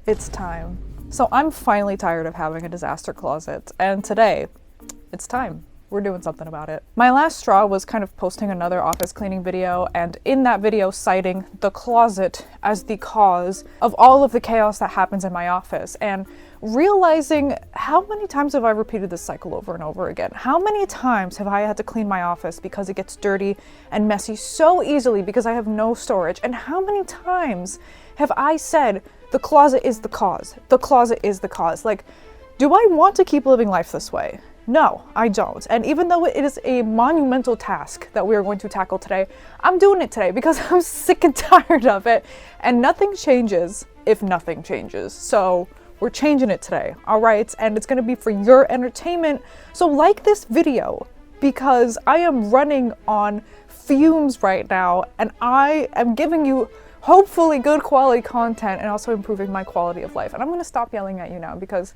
It's time. So I'm finally tired of having a disaster closet, and today, it's time. We're doing something about it. My last straw was kind of posting another office cleaning video, and in that video citing the closet as the cause of all of the chaos that happens in my office, and realizing how many times have I repeated this cycle over and over again? How many times have I had to clean my office because it gets dirty and messy so easily because I have no storage? And how many times have I said, the closet is the cause, the closet is the cause? Like, do I want to keep living life this way? No, I don't. And even though it is a monumental task that we are going to tackle today, I'm doing it today because I'm sick and tired of it. And nothing changes if nothing changes. So we're changing it today, all right? And it's gonna be for your entertainment. So like this video, because I am running on fumes right now, and I am giving you hopefully good quality content and also improving my quality of life. And I'm gonna stop yelling at you now because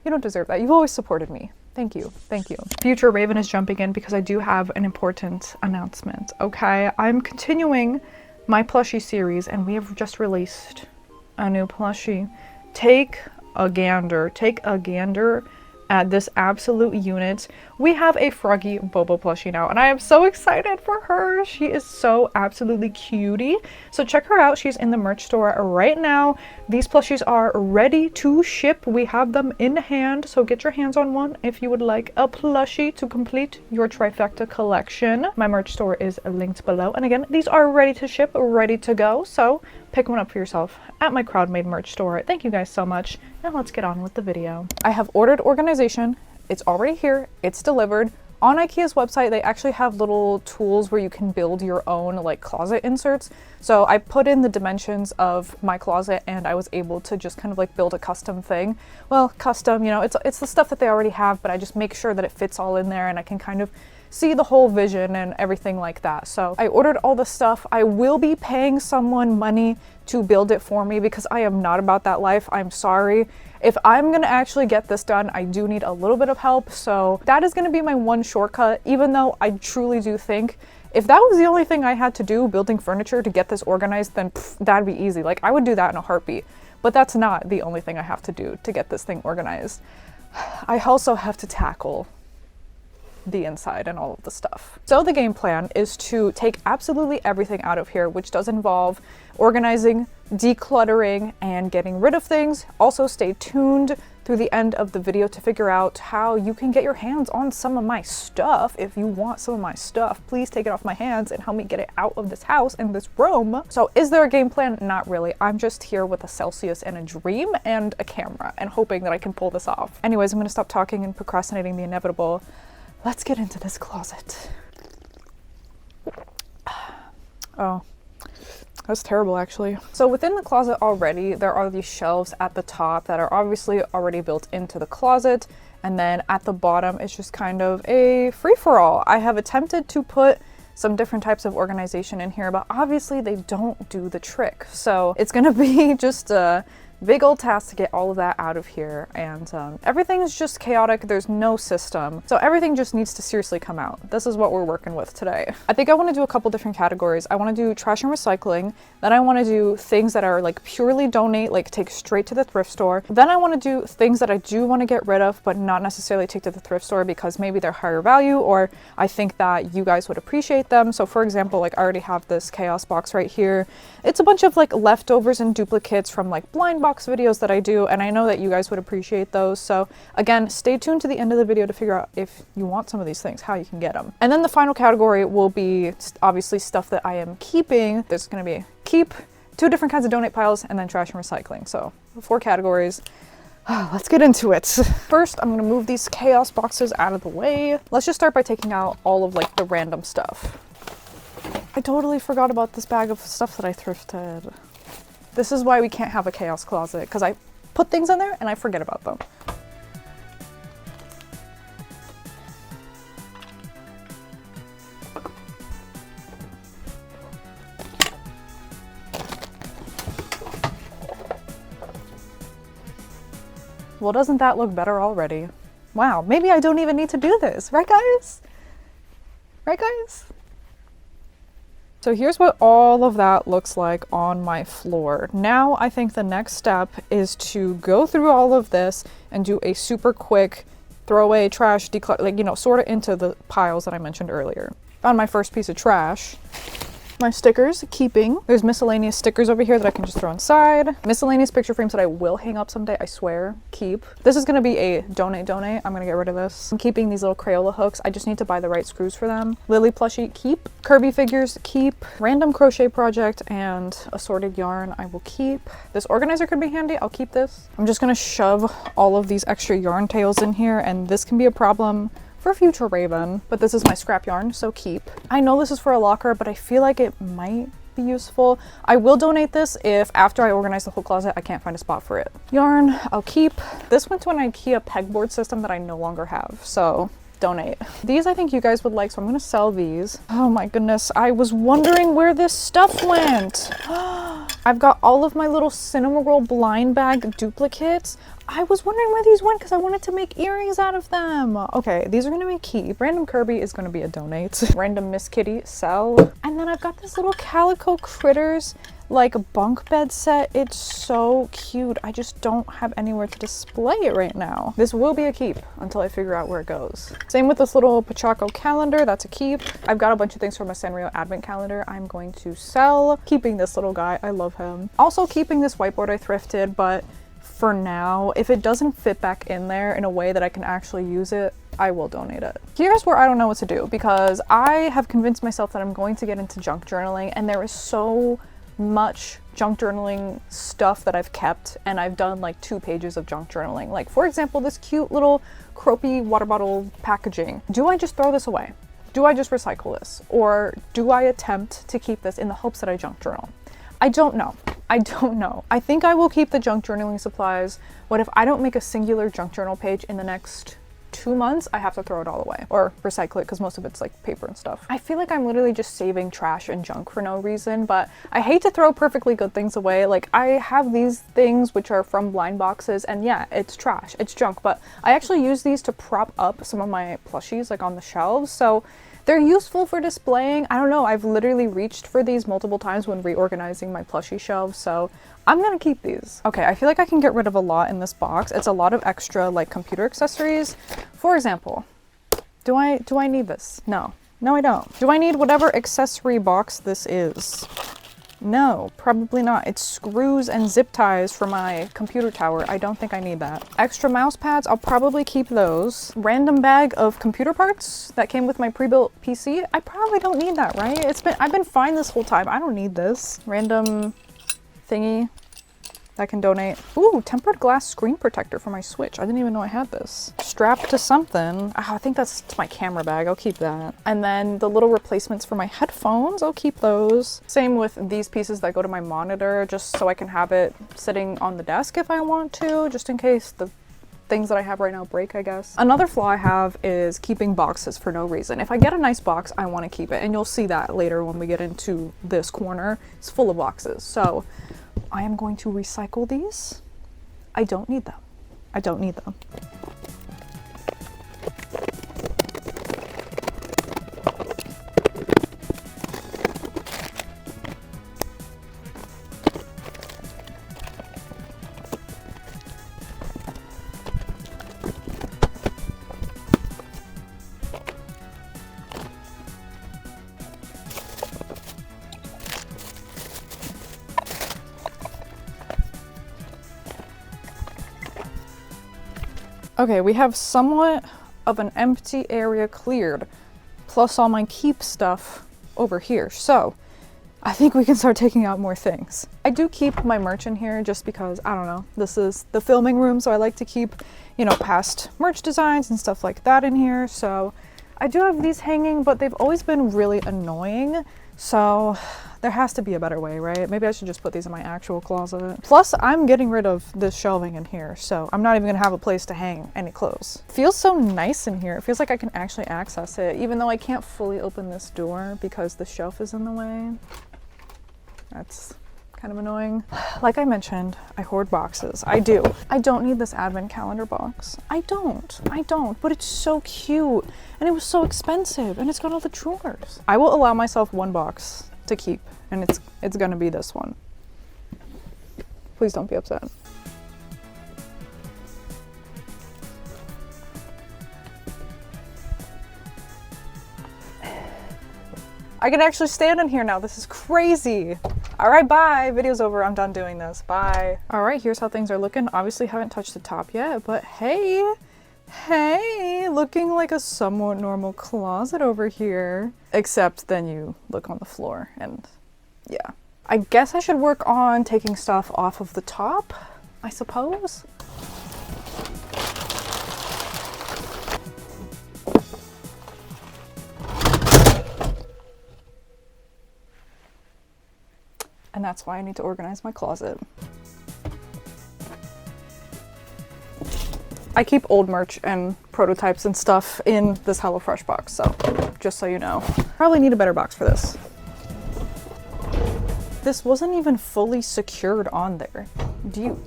you don't deserve that. You've always supported me. Thank you. Thank you. Future Raven is jumping in because I do have an important announcement, okay? I'm continuing my plushie series, and we have just released a new plushie. Take a gander at this absolute unit. We have a Froggy Bobo plushie now, and I am so excited for her. She is so absolutely cutie. So check her out. She's in the merch store right now. These plushies are ready to ship. We have them in hand, so get your hands on one if you would like a plushie to complete your trifecta collection. My merch store is linked below, and again, these are ready to ship, ready to go, so pick one up for yourself at my Crowdmade merch store. Thank you guys so much. Now let's get on with the video. I have ordered organization. It's already here. It's delivered. On IKEA's website, they actually have little tools where you can build your own like closet inserts. So I put in the dimensions of my closet, and I was able to just kind of like build a custom thing. Well, custom, you know, it's the stuff that they already have, but I just make sure that it fits all in there and I can kind of see the whole vision and everything like that. So I ordered all the stuff. I will be paying someone money to build it for me because I am not about that life. I'm sorry. If I'm gonna actually get this done, I do need a little bit of help. So that is gonna be my one shortcut, even though I truly do think if that was the only thing I had to do, building furniture to get this organized, then that'd be easy. Like, I would do that in a heartbeat. But that's not the only thing I have to do to get this thing organized. I also have to tackle the inside and all of the stuff. So the game plan is to take absolutely everything out of here, which does involve organizing, decluttering, and getting rid of things. Also stay tuned through the end of the video to figure out how you can get your hands on some of my stuff. If you want some of my stuff, please take it off my hands and help me get it out of this house and this room. So is there a game plan? Not really. I'm just here with a Celsius and a dream and a camera and hoping that I can pull this off. Anyways, I'm gonna stop talking and procrastinating the inevitable. Let's get into this closet. Oh, that's terrible actually. So within the closet already, there are these shelves at the top that are obviously already built into the closet. And then at the bottom, it's just kind of a free-for-all. I have attempted to put some different types of organization in here, but obviously they don't do the trick. So it's gonna be just a big old task to get all of that out of here, and everything is just chaotic. There's no system, so everything just needs to seriously come out. This is what we're working with today. I think I want to do a couple different categories. I want to do trash and recycling, then I want to do things that are like purely donate, like take straight to the thrift store. Then I want to do things that I do want to get rid of, but not necessarily take to the thrift store because maybe they're higher value or I think that you guys would appreciate them. So for example, like I already have this chaos box right here. It's a bunch of like leftovers and duplicates from like blind box videos that I do, and I know that you guys would appreciate those. So again, stay tuned to the end of the video to figure out if you want some of these things, how you can get them. And then the final category will be obviously stuff that I am keeping. There's going to be keep, 2 different kinds of donate piles, and then trash and recycling. So 4 categories. Let's get into it. First, I'm going to move these chaos boxes out of the way. Let's just start by taking out all of like the random stuff. I totally forgot about this bag of stuff that I thrifted. This is why we can't have a chaos closet, because I put things in there and I forget about them. Well, doesn't that look better already? Wow, maybe I don't even need to do this, right guys? Right guys? So here's what all of that looks like on my floor. Now I think the next step is to go through all of this and do a super quick throw away, trash, declutter, like, you know, sort it into the piles that I mentioned earlier. Found my first piece of trash. My stickers, keeping. There's miscellaneous stickers over here that I can just throw inside. Miscellaneous picture frames that I will hang up someday, I swear. Keep. This is gonna be a donate. I'm gonna get rid of this. I'm keeping these little Crayola hooks. I just need to buy the right screws for them. Lily plushie, keep. Kirby figures, keep. Random crochet project and assorted yarn, I will keep. This organizer could be handy, I'll keep this. I'm just gonna shove all of these extra yarn tails in here, and this can be a problem for future Raven, but this is my scrap yarn, so keep. I know this is for a locker, but I feel like it might be useful. I will donate this if after I organize the whole closet, I can't find a spot for it. Yarn, I'll keep. This went to an IKEA pegboard system that I no longer have, so donate. These I think you guys would like, so I'm gonna sell these. Oh my goodness, I was wondering where this stuff went. I've got all of my little Cinnamoroll blind bag duplicates. I was wondering where these went because I wanted to make earrings out of them. Okay, these are gonna be keep. Random Kirby is gonna be a donate. Random Miss Kitty, sell. And then I've got this little Calico Critters like bunk bed set. It's so cute. I just don't have anywhere to display it right now. This will be a keep until I figure out where it goes. Same with this little Pachaco calendar, that's a keep. I've got a bunch of things from a Sanrio advent calendar I'm going to sell. Keeping this little guy, I love him. Also keeping this whiteboard I thrifted, but for now, if it doesn't fit back in there in a way that I can actually use it, I will donate it. Here's where I don't know what to do because I have convinced myself that I'm going to get into junk journaling, and there is so much junk journaling stuff that I've kept, and I've done like 2 pages of junk journaling. Like for example, this cute little Cropy water bottle packaging. Do I just throw this away? Do I just recycle this? Or do I attempt to keep this in the hopes that I junk journal? I don't know. I don't know. I think I will keep the junk journaling supplies. What if I don't make a singular junk journal page in the next 2 months? I have to throw it all away or recycle it because most of it's like paper and stuff. I feel like I'm literally just saving trash and junk for no reason, but I hate to throw perfectly good things away. Like I have these things which are from blind boxes, and yeah, it's trash, it's junk, but I actually use these to prop up some of my plushies like on the shelves. So they're useful for displaying. I don't know, I've literally reached for these multiple times when reorganizing my plushie shelves, so I'm gonna keep these. Okay, I feel like I can get rid of a lot in this box. It's a lot of extra like computer accessories. For example, do I need this? No, I don't. Do I need whatever accessory box this is? No, probably not. It's screws and zip ties for my computer tower. I don't think I need that. Extra mouse pads, I'll probably keep those. Random bag of computer parts that came with my pre-built PC. I probably don't need that, right? I've been fine this whole time. I don't need this. Random thingy that can donate. Ooh, tempered glass screen protector for my Switch. I didn't even know I had this. Strapped to something. Oh, I think that's my camera bag. I'll keep that. And then the little replacements for my headphones, I'll keep those. Same with these pieces that go to my monitor, just so I can have it sitting on the desk if I want to, just in case the things that I have right now break, I guess. Another flaw I have is keeping boxes for no reason. If I get a nice box, I want to keep it, and you'll see that later when we get into this corner. It's full of boxes, so I am going to recycle these. I don't need them. I don't need them. Okay, we have somewhat of an empty area cleared, plus all my keep stuff over here. So I think we can start taking out more things. I do keep my merch in here just because, I don't know, this is the filming room, so I like to keep, you know, past merch designs and stuff like that in here. So I do have these hanging, but they've always been really annoying. So there has to be a better way, right? Maybe I should just put these in my actual closet. Plus, I'm getting rid of this shelving in here, so I'm not even gonna have a place to hang any clothes. Feels so nice in here. It feels like I can actually access it, even though I can't fully open this door because the shelf is in the way. That's kind of annoying. Like I mentioned, I hoard boxes. I do. I don't need this advent calendar box. I don't, but it's so cute and it was so expensive and it's got all the drawers. I will allow myself one box to keep, and it's gonna be this one. Please don't be upset. I can actually stand in here now. This is crazy. All right, bye. Video's over. I'm done doing this. Bye. All right, here's how things are looking. Obviously haven't touched the top yet, but hey, looking like a somewhat normal closet over here. Except then you look on the floor and yeah. I guess I should work on taking stuff off of the top, I suppose. And that's why I need to organize my closet. I keep old merch and prototypes and stuff in this HelloFresh box, so just so you know. Probably need a better box for this. This wasn't even fully secured on there. Do you...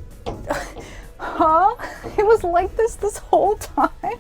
Huh? It was like this whole time?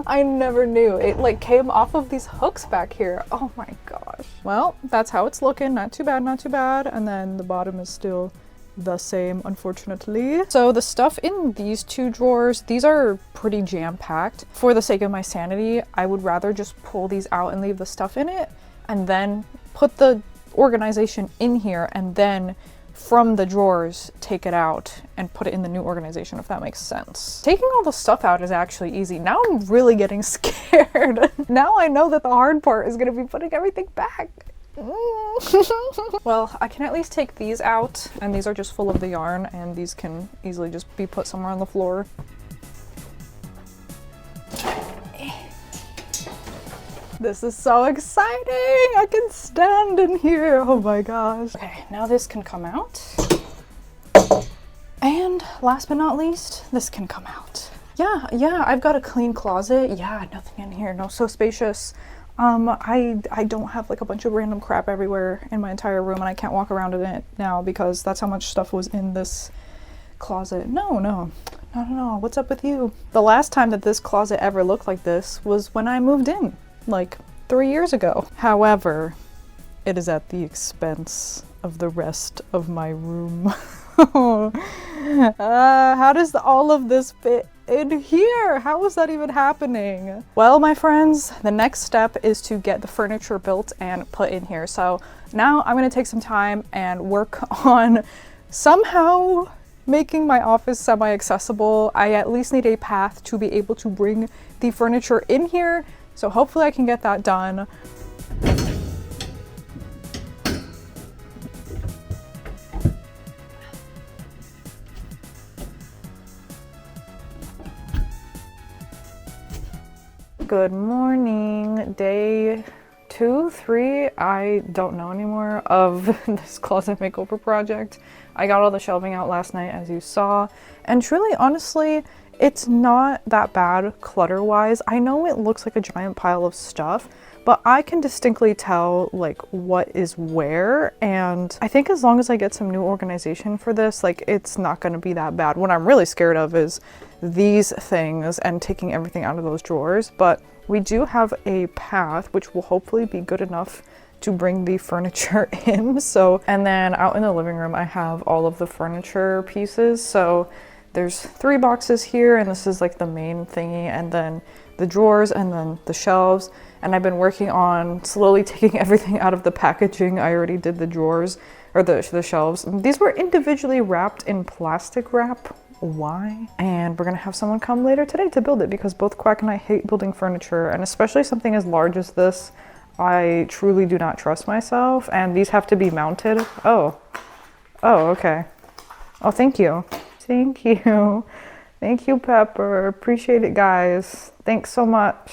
I never knew. It like came off of these hooks back here. Oh my gosh. Well, that's how it's looking. Not too bad, not too bad. And then the bottom is still the same, unfortunately. So the stuff in these two drawers, these are pretty jam-packed. For the sake of my sanity, I would rather just pull these out and leave the stuff in it and then put the organization in here and then from the drawers take it out and put it in the new organization, if that makes sense. Taking all the stuff out is actually easy. Now I'm really getting scared. Now I know that the hard part is gonna be putting everything back. Well, I can at least take these out, and these are just full of the yarn, and these can easily just be put somewhere on the floor. This is so exciting! I can stand in here! Oh my gosh. Okay, now this can come out. And last but not least, this can come out. Yeah, I've got a clean closet. Yeah, nothing in here, no, so spacious. I don't have like a bunch of random crap everywhere in my entire room, and I can't walk around in it now because that's how much stuff was in this closet. No, not at all. What's up with you? The last time that this closet ever looked like this was when I moved in. Like 3 years ago. However, it is at the expense of the rest of my room. How does all of this fit in here? How is that even happening? Well, my friends, the next step is to get the furniture built and put in here. So now I'm going to take some time and work on somehow making my office semi-accessible. I at least need a path to be able to bring the furniture in here. So hopefully I can get that done. Good morning, day 2, 3, I don't know anymore, of this closet makeover project. I got all the shelving out last night, as you saw, and truly, honestly, it's not that bad clutter-wise. I know it looks like a giant pile of stuff, but I can distinctly tell like what is where, and I think as long as I get some new organization for this, like it's not going to be that bad. What I'm really scared of is these things and taking everything out of those drawers, but we do have a path which will hopefully be good enough to bring the furniture in. So, and then out in the living room I have all of the furniture pieces. So there's 3 boxes here, and this is like the main thingy, and then the drawers, and then the shelves. And I've been working on slowly taking everything out of the packaging. I already did the drawers, or the shelves. These were individually wrapped in plastic wrap. Why? And we're gonna have someone come later today to build it, because both Quack and I hate building furniture, and especially something as large as this. I truly do not trust myself, and these have to be mounted. Oh, okay. Oh, thank you. Thank you. Thank you, Pepper. Appreciate it, guys. Thanks so much.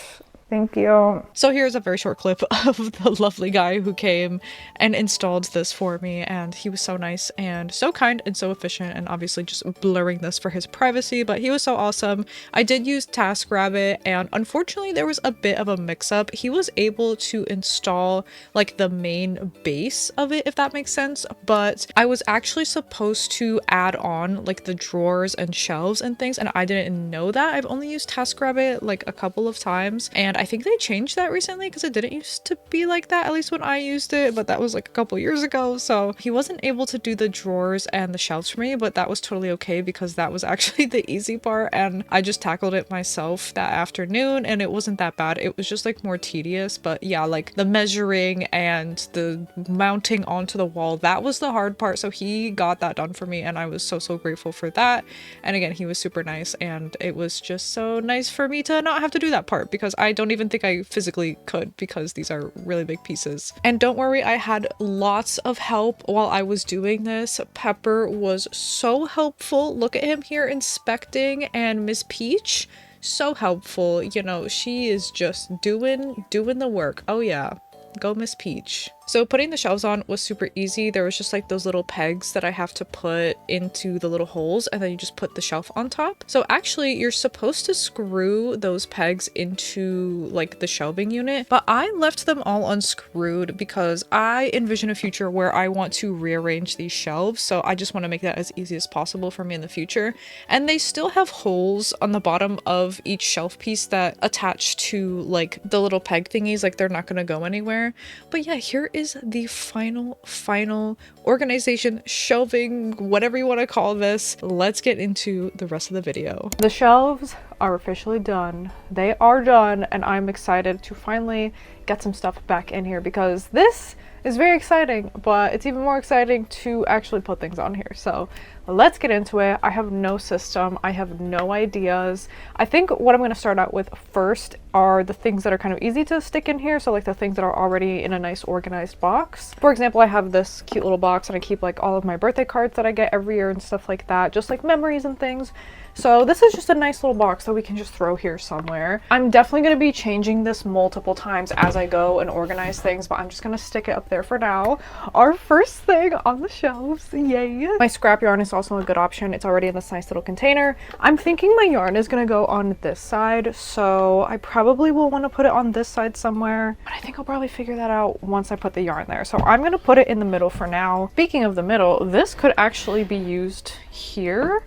Thank you. So here's a very short clip of the lovely guy who came and installed this for me, and he was so nice and so kind and so efficient, and obviously just blurring this for his privacy, but he was so awesome. I did use TaskRabbit, and unfortunately there was a bit of a mix-up. He was able to install like the main base of it, if that makes sense, but I was actually supposed to add on like the drawers and shelves and things, and I didn't know that. I've only used TaskRabbit like a couple of times, and I think they changed that recently because it didn't used to be like that, at least when I used it, but that was like a couple years ago. So he wasn't able to do the drawers and the shelves for me, but that was totally okay because that was actually the easy part, and I just tackled it myself that afternoon and it wasn't that bad. It was just like more tedious, but yeah, like the measuring and the mounting onto the wall, that was the hard part. So he got that done for me and I was so grateful for that. And again, he was super nice, and it was just so nice for me to not have to do that part because I don't even think I physically could because these are really big pieces. And don't worry, I had lots of help while I was doing this. Pepper was so helpful. Look at him here inspecting, and Miss Peach, so helpful. You know, she is just doing the work. Oh yeah, go Miss Peach. So putting the shelves on was super easy. There was just like those little pegs that I have to put into the little holes, and then you just put the shelf on top. So actually you're supposed to screw those pegs into like the shelving unit, but I left them all unscrewed because I envision a future where I want to rearrange these shelves. So I just want to make that as easy as possible for me in the future. And they still have holes on the bottom of each shelf piece that attach to like the little peg thingies, like they're not going to go anywhere. But yeah, here is the final organization, shelving, whatever you want to call this. Let's get into the rest of the video. The shelves are officially done. They are done, and I'm excited to finally get some stuff back in here because this is very exciting, but it's even more exciting to actually put things on here. So let's get into it. I have no system. I have no ideas. I think what I'm going to start out with first are the things that are kind of easy to stick in here. So like the things that are already in a nice organized box. For example, I have this cute little box and I keep like all of my birthday cards that I get every year and stuff like that, just like memories and things. So this is just a nice little box that we can just throw here somewhere. I'm definitely going to be changing this multiple times as I go and organize things, but I'm just going to stick it up there for now. Our first thing on the shelves, yay. My scrap yarn is also a good option. It's already in this nice little container. I'm thinking my yarn is going to go on this side, so I probably will want to put it on this side somewhere, but I think I'll probably figure that out once I put the yarn there. So I'm going to put it in the middle for now. Speaking of the middle, this could actually be used here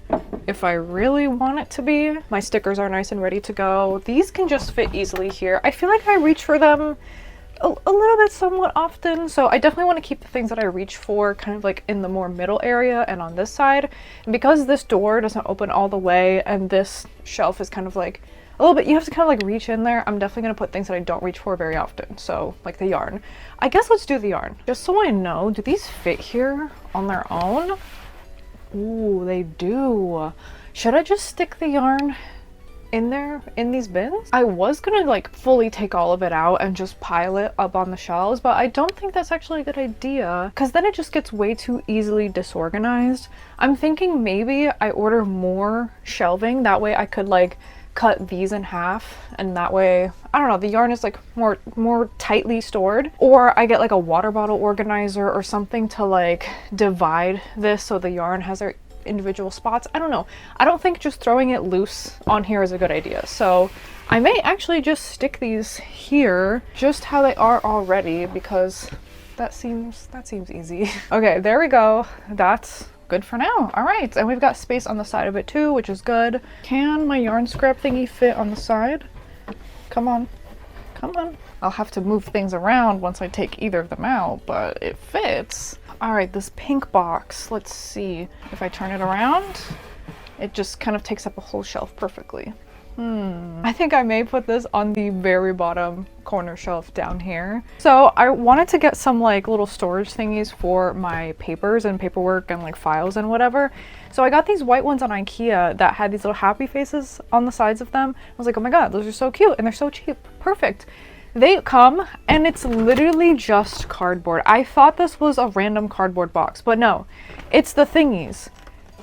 if I really want it to be. My stickers are nice and ready to go. These can just fit easily here. I feel like I reach for them a little bit somewhat often, so I definitely want to keep the things that I reach for kind of like in the more middle area and on this side. And because this door doesn't open all the way and this shelf is kind of like a little bit, you have to kind of like reach in there, I'm definitely going to put things that I don't reach for very often. So like the yarn. I guess let's do the yarn. Just so I know, do these fit here on their own? Ooh, they do. Should I just stick the yarn in there in these bins? I was gonna like fully take all of it out and just pile it up on the shelves, but I don't think that's actually a good idea because then it just gets way too easily disorganized. I'm thinking maybe I order more shelving, that way I could like cut these in half, and that way, I don't know, the yarn is like more tightly stored. Or I get like a water bottle organizer or something to like divide this so the yarn has their individual spots. I don't know. I don't think just throwing it loose on here is a good idea. So I may actually just stick these here just how they are already because that seems easy. Okay, there we go. That's good for now. All right, and we've got space on the side of it too, which is good. Can my yarn scrap thingy fit on the side? Come on, come on. I'll have to move things around once I take either of them out, but it fits. All right, this pink box, let's see. If I turn it around, it just kind of takes up a whole shelf perfectly. I think I may put this on the very bottom corner shelf down here. So I wanted to get some like little storage thingies for my papers and paperwork and like files and whatever. So I got these white ones on IKEA that had these little happy faces on the sides of them. I was like, oh my god, those are so cute and they're so cheap. Perfect. They come and it's literally just cardboard. I thought this was a random cardboard box, but no, it's the thingies.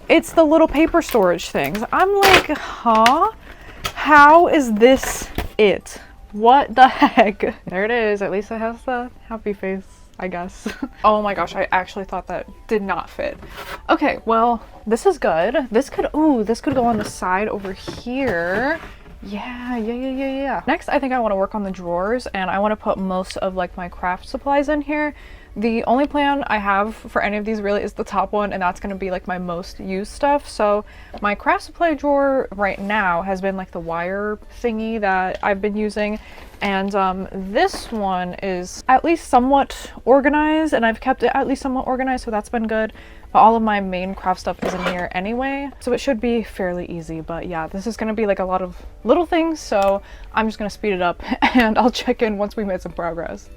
It's the little paper storage things. I'm like, huh? How is this it? What the heck? There it is. At least it has the happy face, I guess. Oh my gosh, I actually thought that did not fit. Okay, well, this is good. This could go on the side over here. Yeah. Next, I think I want to work on the drawers, and I want to put most of like my craft supplies in here. The only plan I have for any of these really is the top one, and that's going to be like my most used stuff. So my craft supply drawer right now has been like the wire thingy that I've been using, and this one is at least somewhat organized, and I've kept it at least somewhat organized, so that's been good. But all of my main craft stuff is in here anyway, so it should be fairly easy. But yeah, this is going to be like a lot of little things, so I'm just going to speed it up and I'll check in once we made some progress.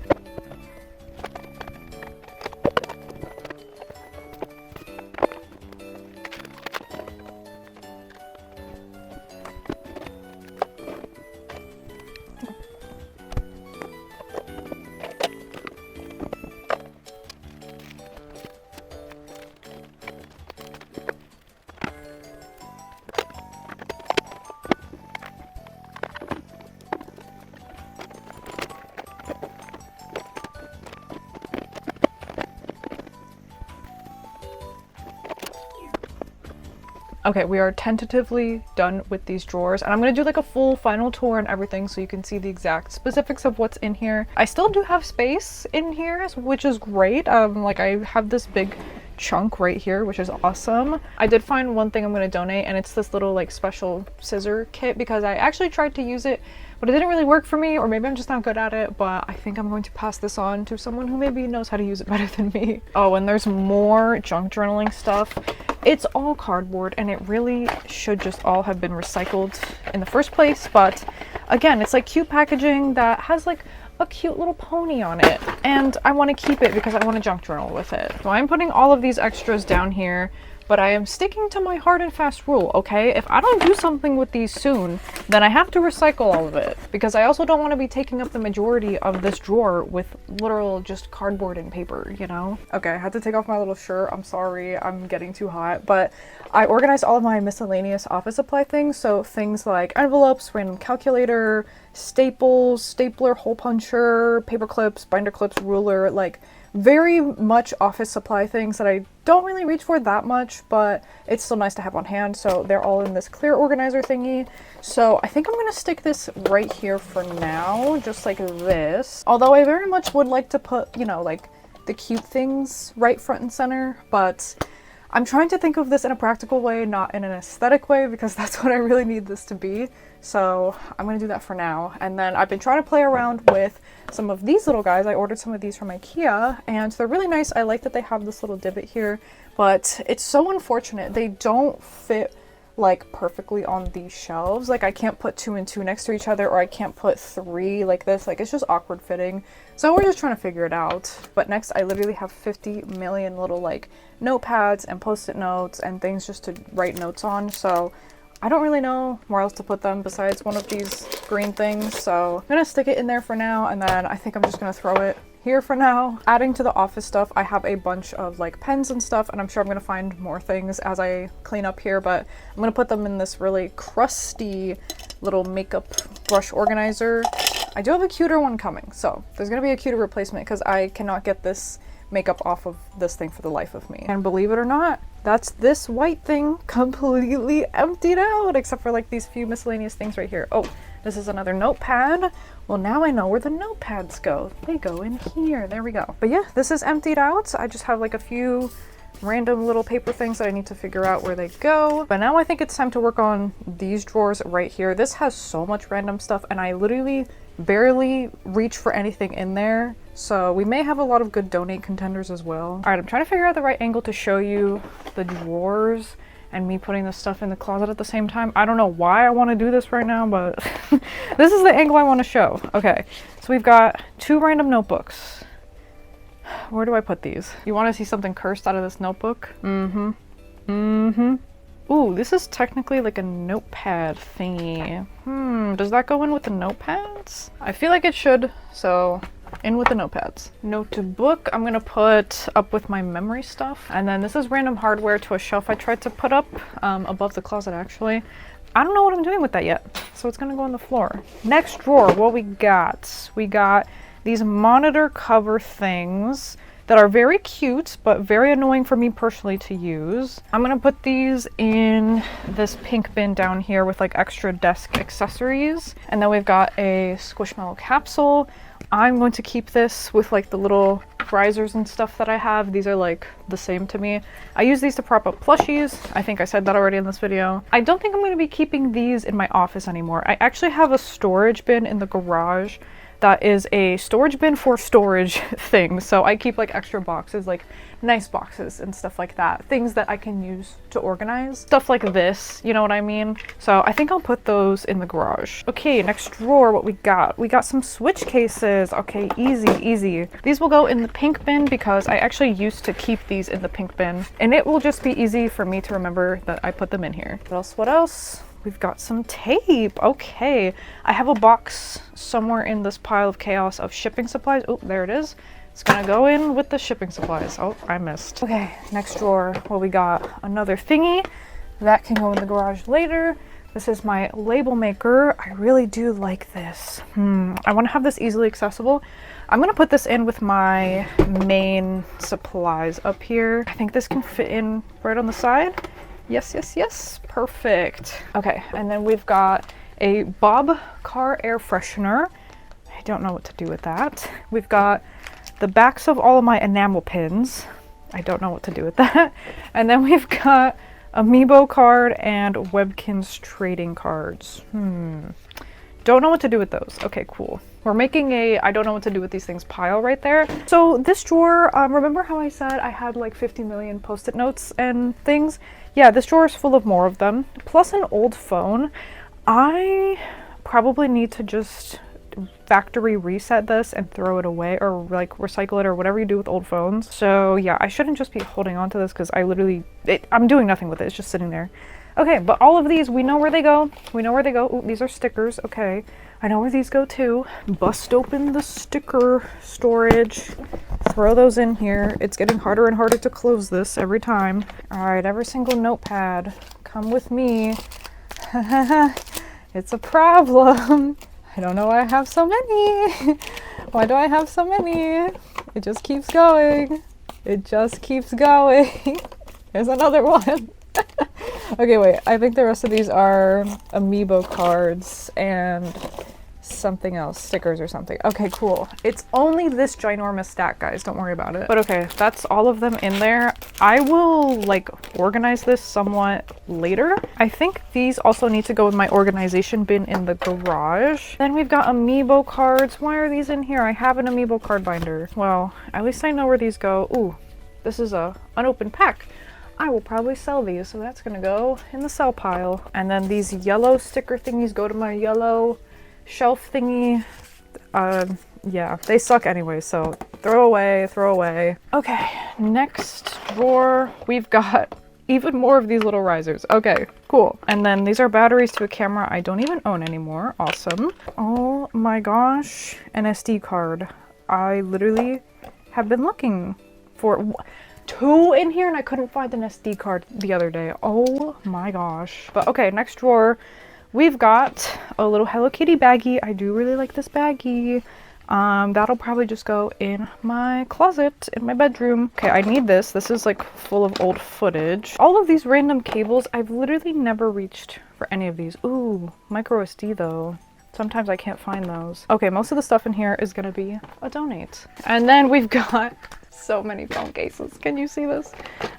Okay, we are tentatively done with these drawers, and I'm gonna do like a full final tour and everything so you can see the exact specifics of what's in here. I still do have space in here, which is great. Like I have this big chunk right here, which is awesome. I did find one thing I'm gonna donate, and it's this little like special scissor kit, because I actually tried to use it, but it didn't really work for me, or maybe I'm just not good at it, but I think I'm going to pass this on to someone who maybe knows how to use it better than me. Oh, and there's more junk journaling stuff. It's all cardboard, and it really should just all have been recycled in the first place, but again, it's like cute packaging that has like a cute little pony on it, and I want to keep it because I want to junk journal with it. So I'm putting all of these extras down here, but I am sticking to my hard and fast rule, okay? If I don't do something with these soon, then I have to recycle all of it, because I also don't want to be taking up the majority of this drawer with literal just cardboard and paper, you know? Okay, I had to take off my little shirt. I'm sorry, I'm getting too hot, but I organized all of my miscellaneous office supply things, so things like envelopes, random calculator, staples, stapler, hole puncher, paper clips, binder clips, ruler, like very much office supply things that I don't really reach for that much, but it's still nice to have on hand. So they're all in this clear organizer thingy. So I think I'm gonna stick this right here for now, just like this. Although I very much would like to put, you know, like the cute things right front and center, but I'm trying to think of this in a practical way, not in an aesthetic way, because that's what I really need this to be. So I'm gonna do that for now. And then I've been trying to play around with some of these little guys. I ordered some of these from IKEA, and they're really nice. I like that they have this little divot here, but it's so unfortunate. They don't fit like perfectly on these shelves. Like I can't put 2 and 2 next to each other, or I can't put 3 like this. Like it's just awkward fitting. So we're just trying to figure it out. But next I literally have 50 million little like notepads and post-it notes and things just to write notes on. So I don't really know where else to put them besides one of these green things. So I'm gonna stick it in there for now, and then I think I'm just gonna throw it here for now. Adding to the office stuff, I have a bunch of like pens and stuff, and I'm sure I'm gonna find more things as I clean up here, but I'm gonna put them in this really crusty little makeup brush organizer. I do have a cuter one coming, so there's gonna be a cuter replacement because I cannot get this makeup off of this thing for the life of me. And believe it or not, that's this white thing completely emptied out, except for like these few miscellaneous things right here. Oh, this is another notepad. Well, now I know where the notepads go. They go in here. There we go. But yeah, this is emptied out. I just have like a few random little paper things that I need to figure out where they go. But now I think it's time to work on these drawers right here. This has so much random stuff, and I literally barely reach for anything in there. So we may have a lot of good donate contenders as well. All right, I'm trying to figure out the right angle to show you the drawers and me putting the stuff in the closet at the same time. I don't know why I want to do this right now, but this is the angle I want to show. Okay, so we've got 2 random notebooks. Where do I put these? You want to see something cursed out of this notebook? Ooh, this is technically like a notepad thingy. Does that go in with the notepads? I feel like it should, so in with the notepads. Notebook, I'm gonna put up with my memory stuff. And then this is random hardware to a shelf I tried to put up above the closet actually. I don't know what I'm doing with that yet, so it's gonna go on the floor. Next drawer, what we got? We got these monitor cover things that are very cute, but very annoying for me personally to use. I'm gonna put these in this pink bin down here with like extra desk accessories. And then we've got a Squishmallow capsule. I'm going to keep this with like the little risers and stuff that I have. These are like the same to me. I use these to prop up plushies. I think I said that already in this video. I don't think I'm going to be keeping these in my office anymore. I actually have a storage bin in the garage that is a storage bin for storage things. So I keep like extra boxes, like nice boxes and stuff like that. Things that I can use to organize. Stuff like this, you know what I mean? So I think I'll put those in the garage. Okay, next drawer, what we got? We got some switch cases. Okay, easy, easy. These will go in the pink bin because I actually used to keep these in the pink bin. And it will just be easy for me to remember that I put them in here. What else? What else? We've got some tape. Okay. I have a box somewhere in this pile of chaos of shipping supplies. Oh, there it is. It's gonna go in with the shipping supplies. Oh, I missed. Okay, next drawer. Well, we got another thingy. That can go in the garage later. This is my label maker. I really do like this. I want to have this easily accessible. I'm gonna put this in with my main supplies up here. I think this can fit in right on the side. Yes, yes, yes. Perfect. Okay, and then we've got a Bob car air freshener. I don't know what to do with that. We've got the backs of all of my enamel pins. I don't know what to do with that. And then we've got Amiibo card and Webkinz trading cards. Don't know what to do with those. Okay, cool. We're making a I don't know what to do with these things pile right there. So this drawer, remember how I said I had like 50 million post-it notes and things? Yeah, this drawer is full of more of them, plus an old phone. I probably need to just factory reset this and throw it away, or like recycle it, or whatever you do with old phones. So yeah, I shouldn't just be holding on to this because I'm doing nothing with it. It's just sitting there. Okay, but all of these, we know where they go. We know where they go. Ooh, these are stickers. Okay, I know where these go too. Bust open the sticker storage. Throw those in here. It's getting harder and harder to close this every time. All right, every single notepad, come with me. It's a problem. I don't know why I have so many. Why do I have so many? It just keeps going. It just keeps going. There's another one. Okay, wait. I think the rest of these are Amiibo cards and something else, stickers or something. Okay, cool. It's only this ginormous stack, guys. Don't worry about it. But okay, that's all of them in there. I will like organize this somewhat later. I think these also need to go in my organization bin in the garage. Then we've got Amiibo cards. Why are these in here? I have an Amiibo card binder. Well, at least I know where these go. Ooh, this is a unopened pack. I will probably sell these, so that's gonna go in the sell pile. And then these yellow sticker thingies go to my yellow shelf thingy. Yeah, they suck anyway, so throw away, throw away. Okay, next drawer, we've got even more of these little risers. Okay, cool. And then these are batteries to a camera I don't even own anymore. Awesome. Oh my gosh, an SD card. I literally have been looking for two in here and I couldn't find an SD card the other day. Oh my gosh. But okay, next drawer, we've got a little Hello Kitty baggie. I do really like this baggie. That'll probably just go in my closet in my bedroom. Okay, I need this. This is like full of old footage. All of these random cables, I've literally never reached for any of these. Ooh, micro SD though. Sometimes I can't find those. Okay, most of the stuff in here is gonna be a donate. And then we've got so many phone cases. Can you see this?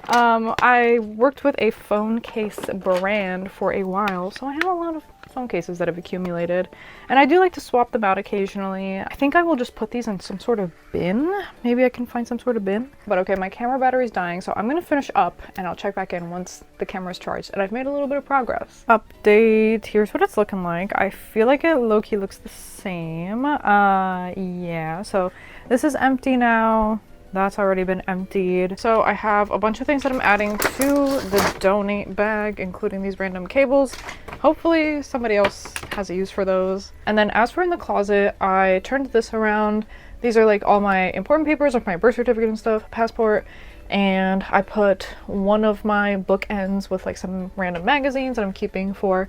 I worked with a phone case brand for a while, so I have a lot of phone cases that have accumulated, and I do like to swap them out occasionally. I think I will just put these in some sort of bin. Maybe I can find some sort of bin. But okay, my camera battery's dying, so I'm gonna finish up and I'll check back in once the camera's charged, and I've made a little bit of progress. Update, here's what it's looking like. I feel like it low-key looks the same. Yeah, so this is empty now. That's already been emptied. So I have a bunch of things that I'm adding to the donate bag, including these random cables. Hopefully somebody else has a use for those. And then as for in the closet, I turned this around. These are like all my important papers, like my birth certificate and stuff, passport. And I put one of my bookends with like some random magazines that I'm keeping for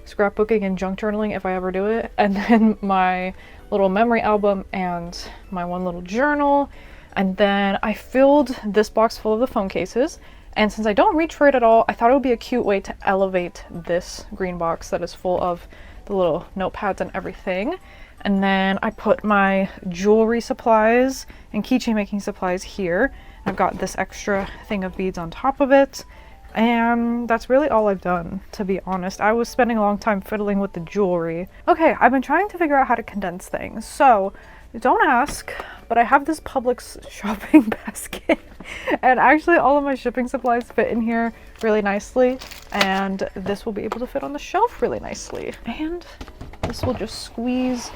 scrapbooking and junk journaling if I ever do it. And then my little memory album and my one little journal. And then I filled this box full of the phone cases, and since I don't reach for it at all, I thought it would be a cute way to elevate this green box that is full of the little notepads and everything. And then I put my jewelry supplies and keychain making supplies here. I've got this extra thing of beads on top of it. And that's really all I've done, to be honest. I was spending a long time fiddling with the jewelry. Okay, I've been trying to figure out how to condense things. So, don't ask, but I have this Publix shopping basket. And actually all of my shipping supplies fit in here really nicely. And this will be able to fit on the shelf really nicely. And this will just squeeze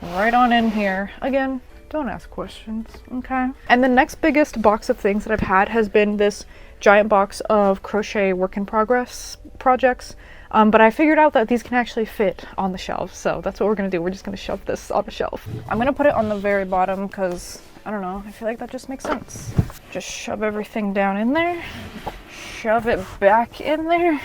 right on in here. Again, don't ask questions, okay? And the next biggest box of things that I've had has been this giant box of crochet work in progress projects. But I figured out that these can actually fit on the shelf. So that's what we're gonna do. We're just gonna shove this on the shelf. I'm gonna put it on the very bottom because, I don't know, I feel like that just makes sense. Just shove everything down in there, shove it back in there,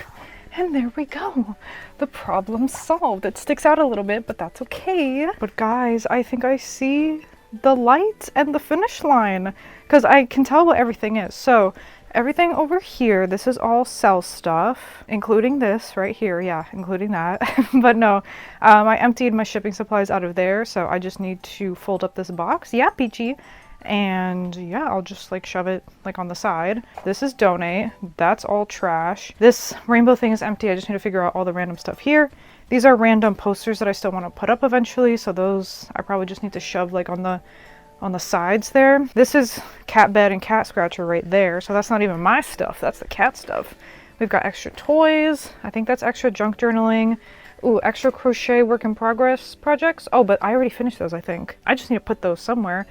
and there we go. The problem's solved. It sticks out a little bit, but that's okay. But guys, I think I see the light and the finish line because I can tell what everything is. So everything over here, this is all sell stuff, including this right here. Yeah, including that. But no, I emptied my shipping supplies out of there, so I just need to fold up this box. Yeah, peachy. And yeah, I'll just like shove it like on the side. This is donate. That's all trash. This rainbow thing is empty. I just need to figure out all the random stuff here. These are random posters that I still want to put up eventually, so those I probably just need to shove like on the sides there. This is cat bed and cat scratcher right there, so that's not even my stuff, that's the cat stuff. We've got extra toys. I think that's extra junk journaling. Ooh, extra crochet work in progress projects. Oh, but I already finished those, I think. I just need to put those somewhere.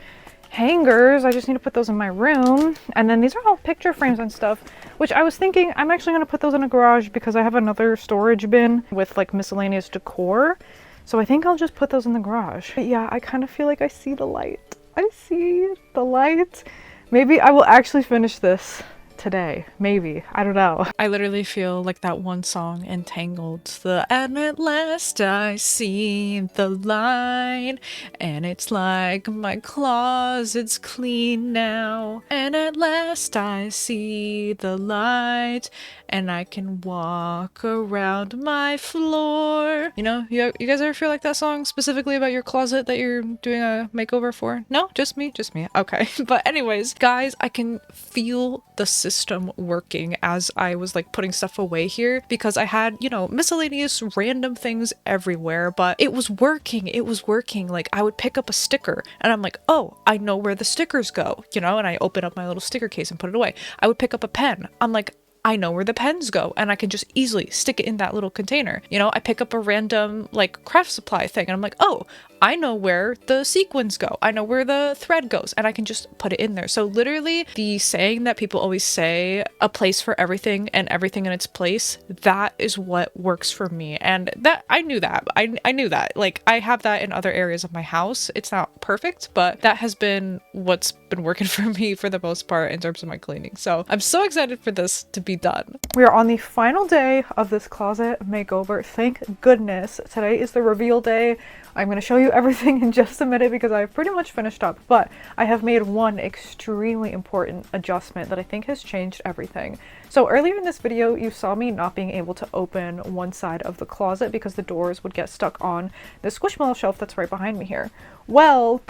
Hangers, I just need to put those in my room. And then these are all picture frames and stuff, which I was thinking I'm actually going to put those in a garage because I have another storage bin with like miscellaneous decor. So I think I'll just put those in the garage. But yeah, I kind of feel like I see the light. I see the light. Maybe I will actually finish this today. Maybe. I don't know. I literally feel like that one song, Entangled. The "and at last I see the light, and it's like my closet's clean now, and at last I see the light, and I can walk around my floor." You know, you guys ever feel like that song specifically about your closet that you're doing a makeover for? No? Just me? Just me. Okay. But anyways, guys, I can feel the system working as I was like putting stuff away here because I had, you know, miscellaneous random things everywhere, but it was working. It was working. Like I would pick up a sticker and I'm like, oh, I know where the stickers go, you know, and I open up my little sticker case and put it away. I would pick up a pen. I'm like, I know where the pens go and I can just easily stick it in that little container. You know, I pick up a random like craft supply thing and I'm like, oh, I know where the sequins go. I know where the thread goes and I can just put it in there. So literally the saying that people always say, a place for everything and everything in its place, that is what works for me. And that I knew that. I knew that. Like I have that in other areas of my house. It's not perfect, but that has been what's been working for me for the most part in terms of my cleaning. So I'm so excited for this to be done. We are on the final day of this closet makeover. Thank goodness. Today is the reveal day. I'm going to show you everything in just a minute because I've pretty much finished up, but I have made one extremely important adjustment that I think has changed everything. So earlier in this video, you saw me not being able to open one side of the closet because the doors would get stuck on the Squishmallow shelf that's right behind me here. Well,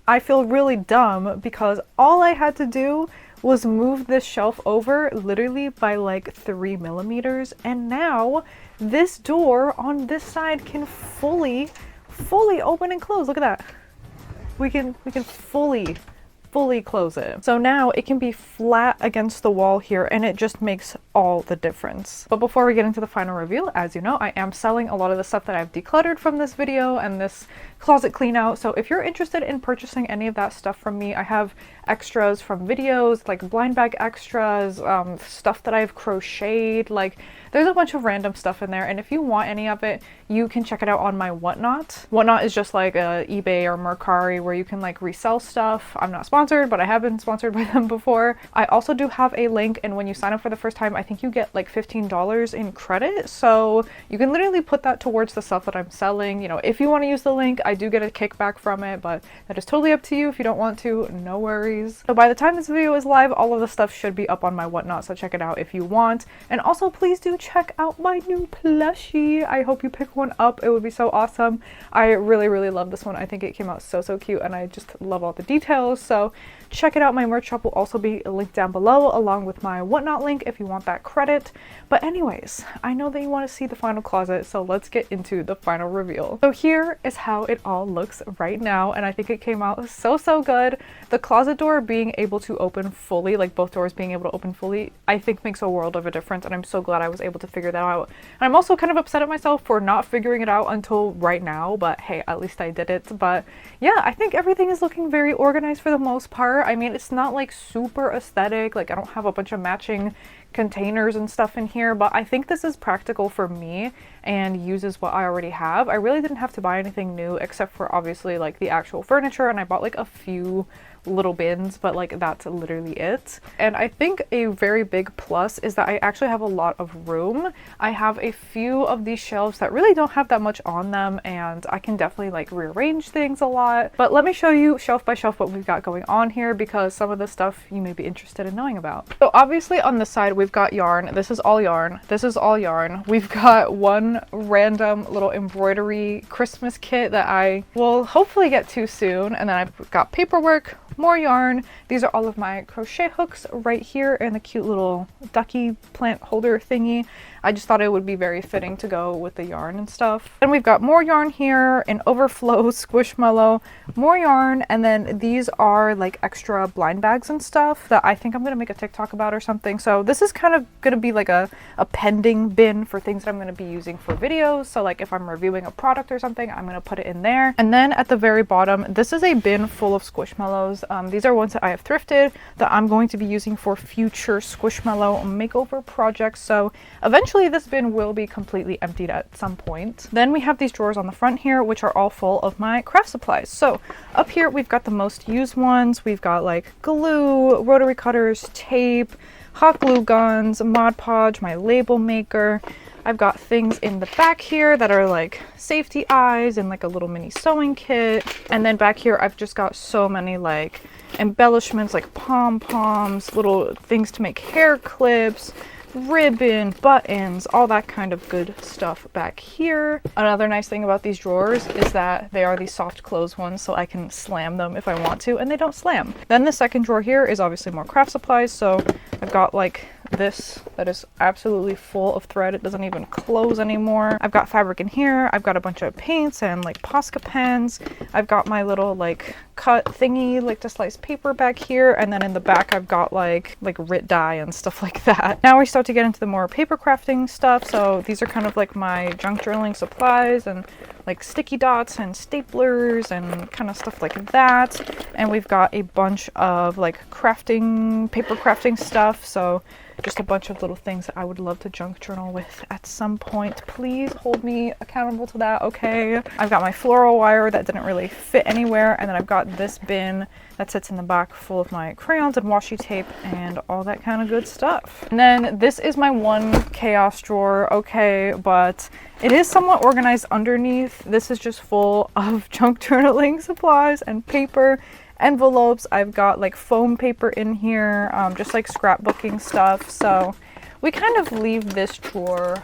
I feel really dumb because all I had to do was move this shelf over literally by like 3 millimeters, and now this door on this side can fully open and close. Look at that. We can fully close it. So now it can be flat against the wall here and it just makes all the difference. But before we get into the final reveal, as you know, I am selling a lot of the stuff that I've decluttered from this video and this closet clean out. So if you're interested in purchasing any of that stuff from me, I have extras from videos, like blind bag extras, stuff that I've crocheted, like there's a bunch of random stuff in there. And if you want any of it, you can check it out on my Whatnot. Whatnot is just like a eBay or Mercari where you can like resell stuff. I'm not sponsored, but I have been sponsored by them before. I also do have a link, and when you sign up for the first time, I think you get like $15 in credit. So you can literally put that towards the stuff that I'm selling. You know, if you want to use the link, I do get a kickback from it, but that is totally up to you. If you don't want to, no worries. accessories. So by the time this video is live, all of the stuff should be up on my whatnot, so check it out if you want. And also please do check out my new plushie. I hope you pick one up. It would be so awesome. I really love this one. I think it came out so cute, and I just love all the details. So check it out. My merch shop will also be linked down below, along with my whatnot link if you want that credit. But anyways, I know that you want to see the final closet, so let's get into the final reveal. So here is how it all looks right now, and I think it came out so good. The closet door being able to open fully, like both doors being able to open fully, I think makes a world of a difference, and I'm so glad I was able to figure that out. And I'm also kind of upset at myself for not figuring it out until right now, but hey, at least I did it. But yeah, I think everything is looking very organized for the most part. I mean, it's not like super aesthetic, like I don't have a bunch of matching containers and stuff in here, but I think this is practical for me and uses what I already have. I really didn't have to buy anything new except for obviously like the actual furniture, and I bought like a few little bins, but like that's literally it. And I think a very big plus is that I actually have a lot of room. I have a few of these shelves that really don't have that much on them, and I can definitely like rearrange things a lot. But let me show you shelf by shelf what we've got going on here, because some of the stuff you may be interested in knowing about. So obviously on this side we've got yarn. This is all yarn. This is all yarn. We've got one random little embroidery Christmas kit that I will hopefully get to soon, and then I've got paperwork, more yarn. These are all of my crochet hooks right here in the cute little ducky plant holder thingy. I just thought it would be very fitting to go with the yarn and stuff. And we've got more yarn here, an overflow squishmallow, more yarn, and then these are like extra blind bags and stuff that I think I'm gonna make a TikTok about or something. So this is kind of gonna be like a pending bin for things that I'm gonna be using for videos. So like if I'm reviewing a product or something, I'm gonna put it in there. And then at the very bottom, this is a bin full of squishmallows. These are ones that I have thrifted that I'm going to be using for future squishmallow makeover projects. So eventually this bin will be completely emptied at some point. Then we have these drawers on the front here, which are all full of my craft supplies. So up here we've got the most used ones. We've got like glue, rotary cutters, tape, hot glue guns, Mod Podge, my label maker. I've got things in the back here that are like safety eyes and like a little mini sewing kit. And then back here I've just got so many like embellishments, like pom-poms, little things to make hair clips, ribbon, buttons, all that kind of good stuff back here. Another nice thing about these drawers is that they are these soft close ones, so I can slam them if I want to, and they don't slam. Then the second drawer here is obviously more craft supplies. So I've got like this that is absolutely full of thread. It doesn't even close anymore. I've got fabric in here. I've got a bunch of paints and like Posca pens. I've got my little like cut thingy like to slice paper back here, and then in the back I've got like Rit dye and stuff like that. Now we start to get into the more paper crafting stuff. So these are kind of like my junk journaling supplies and like sticky dots and staplers and kind of stuff like that. And we've got a bunch of like crafting, paper crafting stuff. So just a bunch of little things that I would love to junk journal with at some point. Please hold me accountable to that, okay? I've got my floral wire that didn't really fit anywhere, and then I've got this bin that sits in the back full of my crayons and washi tape and all that kind of good stuff. And then this is my one chaos drawer, okay, but it is somewhat organized underneath. This is just full of junk journaling supplies and paper, envelopes. I've got like foam paper in here, just like scrapbooking stuff. So we kind of leave this drawer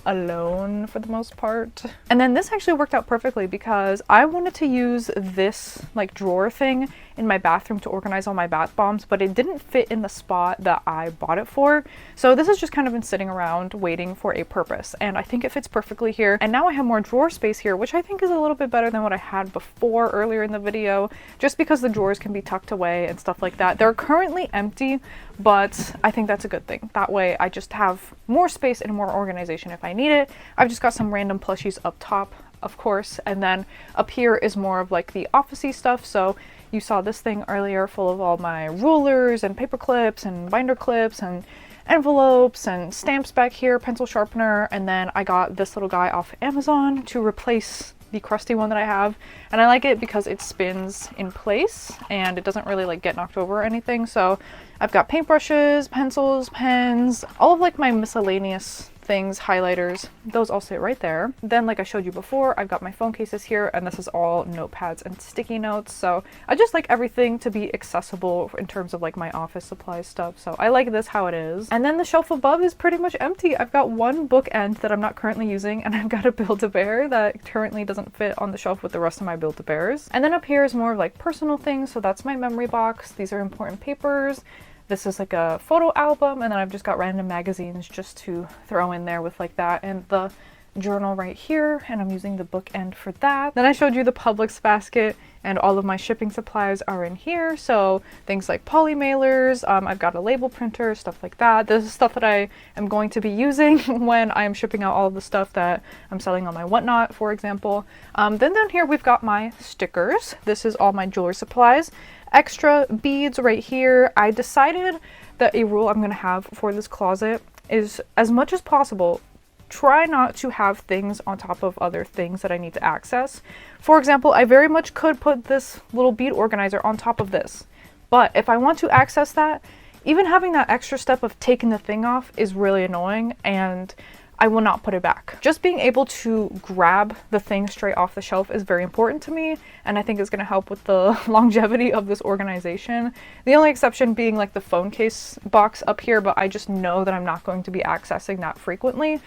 alone for the most part. And then this actually worked out perfectly because I wanted to use this like drawer thing in my bathroom to organize all my bath bombs, but it didn't fit in the spot that I bought it for. So this has just kind of been sitting around waiting for a purpose, and I think it fits perfectly here. And now I have more drawer space here, which I think is a little bit better than what I had before earlier in the video, just because the drawers can be tucked away and stuff like that. They're currently empty, but I think that's a good thing. That way I just have more space and more organization if I need it. I've just got some random plushies up top, of course, and then up here is more of like the officey stuff. So you saw this thing earlier full of all my rulers and paper clips and binder clips and envelopes and stamps back here, pencil sharpener, and then I got this little guy off Amazon to replace the crusty one that I have, and I like it because it spins in place and it doesn't really like get knocked over or anything. So I've got paintbrushes, pencils, pens, all of like my miscellaneous things, highlighters, those all sit right there. Then, like I showed you before, I've got my phone cases here, and this is all notepads and sticky notes. So I just like everything to be accessible in terms of like my office supplies stuff. So I like this how it is. And then the shelf above is pretty much empty. I've got one bookend that I'm not currently using, and I've got a Build-A-Bear that currently doesn't fit on the shelf with the rest of my Build-A-Bears. And then up here is more of like personal things. So that's my memory box. These are important papers. This is like a photo album, and then I've just got random magazines just to throw in there with like that, and the journal right here, and I'm using the bookend for that. Then I showed you the Publix basket, and all of my shipping supplies are in here. So things like poly mailers, I've got a label printer, stuff like that. This is stuff that I am going to be using when I am shipping out all of the stuff that I'm selling on my Whatnot, for example. Then down here we've got my stickers. This is all my jewelry supplies. Extra beads right here. I decided that a rule I'm going to have for this closet is, as much as possible, try not to have things on top of other things that I need to access. For example, I very much could put this little bead organizer on top of this, but if I want to access that, even having that extra step of taking the thing off is really annoying, and I will not put it back. Just being able to grab the thing straight off the shelf is very important to me, and I think it's going to help with the longevity of this organization. The only exception being like the phone case box up here, but I just know that I'm not going to be accessing that frequently.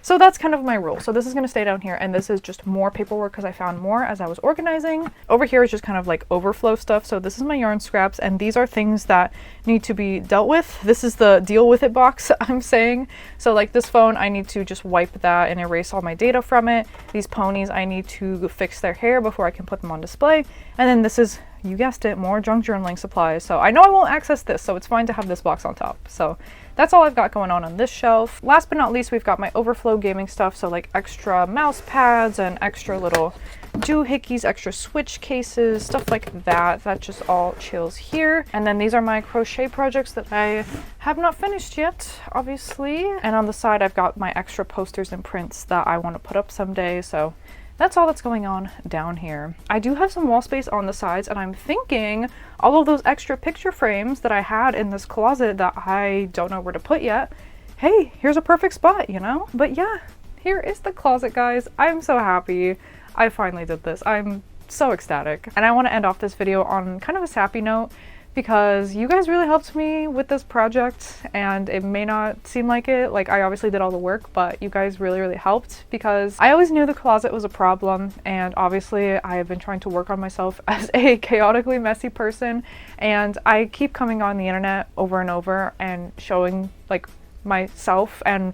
So that's kind of my rule. So this is going to stay down here, and this is just more paperwork because I found more as I was organizing. Over here is just kind of like overflow stuff. So this is my yarn scraps, and these are things that need to be dealt with. This is the deal with it box I'm saying. So like this phone, I need to just wipe that and erase all my data from it. These ponies, I need to fix their hair before I can put them on display. And then this is, you guessed it, more junk journaling supplies. So I know I won't access this, so it's fine to have this box on top. So that's all I've got going on this shelf. Last but not least, we've got my overflow gaming stuff. So like extra mouse pads and extra little doohickeys, extra switch cases, stuff like that. That just all chills here. And then these are my crochet projects that I have not finished yet, obviously. And on the side, I've got my extra posters and prints that I want to put up someday. So that's all that's going on down here. I do have some wall space on the sides, and I'm thinking all of those extra picture frames that I had in this closet that I don't know where to put yet. Hey, here's a perfect spot, you know? But yeah, here is the closet, guys. I'm so happy I finally did this. I'm so ecstatic. And I want to end off this video on kind of a sappy note, because you guys really helped me with this project, and it may not seem like it, like I obviously did all the work, but you guys really helped, because I always knew the closet was a problem, and obviously I have been trying to work on myself as a chaotically messy person, and I keep coming on the internet over and over and showing like myself and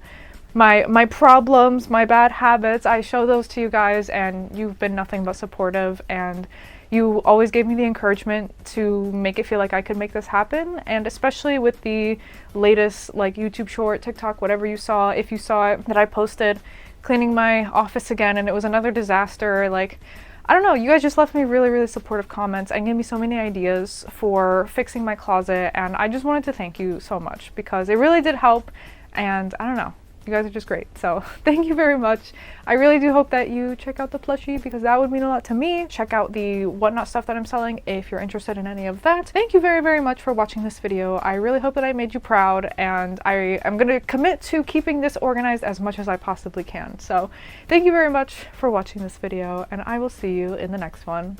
my problems, my bad habits. I show those to you guys, and you've been nothing but supportive, and you always gave me the encouragement to make it feel like I could make this happen. And especially with the latest like YouTube short, TikTok, whatever you saw, if you saw it, that I posted cleaning my office again, and it was another disaster. Like, I don't know, you guys just left me really supportive comments and gave me so many ideas for fixing my closet, and I just wanted to thank you so much, because it really did help. And I don't know, you guys are just great. So thank you very much. I really do hope that you check out the plushie, because that would mean a lot to me. Check out the Whatnot stuff that I'm selling if you're interested in any of that. Thank you very much for watching this video. I really hope that I made you proud, and I am going to commit to keeping this organized as much as I possibly can. So thank you very much for watching this video, and I will see you in the next one.